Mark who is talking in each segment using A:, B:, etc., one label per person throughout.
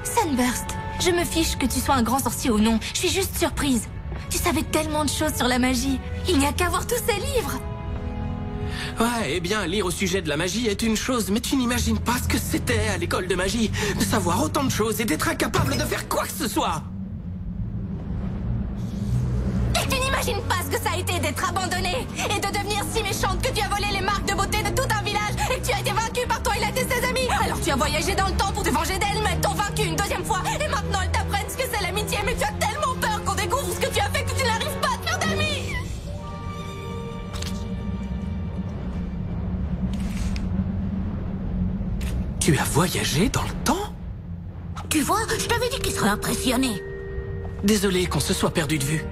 A: Sunburst, je me fiche que tu sois un grand sorcier ou non. Je suis juste surprise. Tu savais tellement de choses sur la magie. Il n'y a qu'à voir tous ces livres.
B: Ouais, eh bien, lire au sujet de la magie est une chose, mais tu n'imagines pas ce que c'était à l'école de magie, de savoir autant de choses et d'être incapable de faire quoi que ce soit.
A: Et tu n'imagines pas ce que ça a été d'être abandonnée et de devenir si méchante que tu as volé les marques de beauté de tout un village et que tu as été vaincue par Twilight et ses amis. Alors tu as voyagé dans le temps pour te venger d'elle, mais elles t'ont vaincue une deuxième fois et maintenant elles t'apprennent ce que c'est l'amitié, mais tu as tellement peur qu'on découvre ce que tu as fait que tu n'arrives pas à te faire d'amis.
B: Tu as voyagé dans le temps?
C: Tu vois, je t'avais dit qu'il serait impressionné.
B: Désolé qu'on se soit perdu de vue.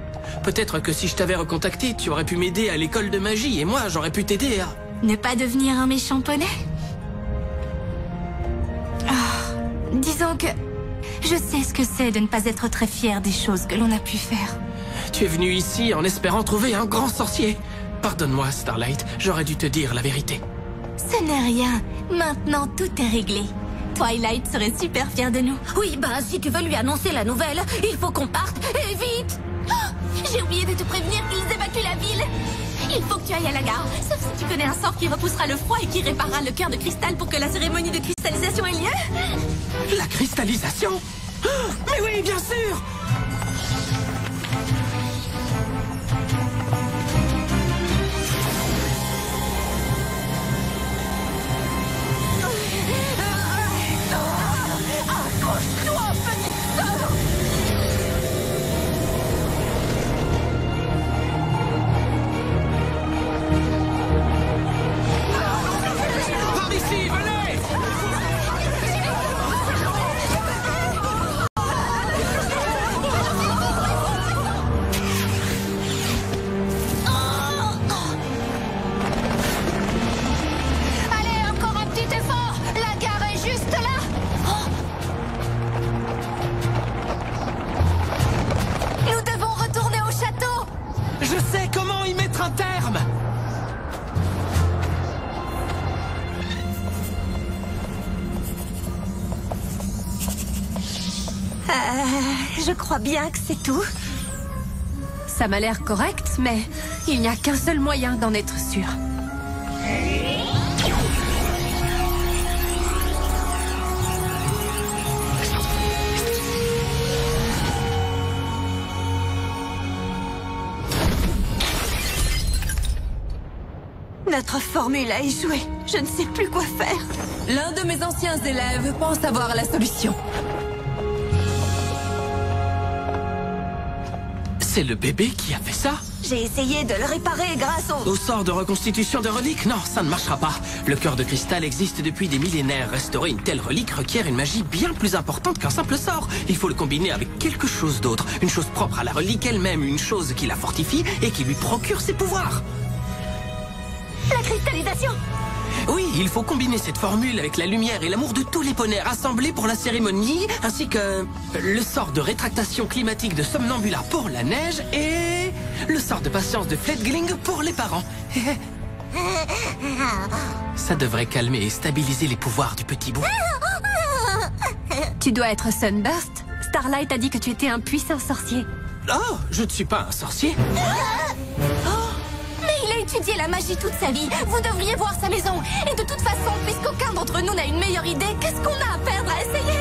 B: Peut-être que si je t'avais recontacté, tu aurais pu m'aider à l'école de magie et moi, j'aurais pu t'aider à...
A: Ne pas devenir un méchant poney? Disons que je sais ce que c'est de ne pas être très fier des choses que l'on a pu faire.
B: Tu es venu ici en espérant trouver un grand sorcier. Pardonne-moi, Starlight, j'aurais dû te dire la vérité.
A: Ce n'est rien. Maintenant, tout est réglé. Twilight serait super fière de nous.
C: Oui, bah, si tu veux lui annoncer la nouvelle, il faut qu'on parte, et vite.
A: J'ai oublié de te prévenir qu'ils évacuent la ville. Il faut que tu ailles à la gare. Sauf si tu connais un sort qui repoussera le froid et qui réparera le cœur de cristal pour que la cérémonie de cristallisation ait lieu.
B: La cristallisation? Mais oui, bien sûr!
A: Accroche-toi, petite sœur!
B: Par ici, venez!
A: Allez, encore un petit effort. La gare est juste là. Nous devons retourner au château.
B: Je sais comment y mettre un terme!
A: Je crois bien que c'est tout.
D: Ça m'a l'air correct, mais il n'y a qu'un seul moyen d'en être sûr.
A: Notre formule a échoué. Je ne sais plus quoi faire.
D: L'un de mes anciens élèves pense avoir la solution.
B: C'est le bébé qui a fait ça?
A: J'ai essayé de le réparer grâce au...
B: Au sort de reconstitution de reliques? Non, ça ne marchera pas. Le cœur de cristal existe depuis des millénaires. Restaurer une telle relique requiert une magie bien plus importante qu'un simple sort. Il faut le combiner avec quelque chose d'autre. Une chose propre à la relique elle-même, une chose qui la fortifie et qui lui procure ses pouvoirs.
A: La cristallisation.
B: Oui, il faut combiner cette formule avec la lumière et l'amour de tous les poneys rassemblés pour la cérémonie, ainsi que le sort de rétractation climatique de Somnambula pour la neige et le sort de patience de Fledgling pour les parents. Ça devrait calmer et stabiliser les pouvoirs du petit bout.
D: Tu dois être Sunburst. Starlight a dit que tu étais un puissant sorcier.
B: Oh, je ne suis pas un sorcier.
A: Mais il a étudié la magie toute sa vie. Vous devriez voir sa maison. Et de toute façon, puisqu'aucun d'entre nous n'a une meilleure idée, qu'est-ce qu'on a à perdre à essayer?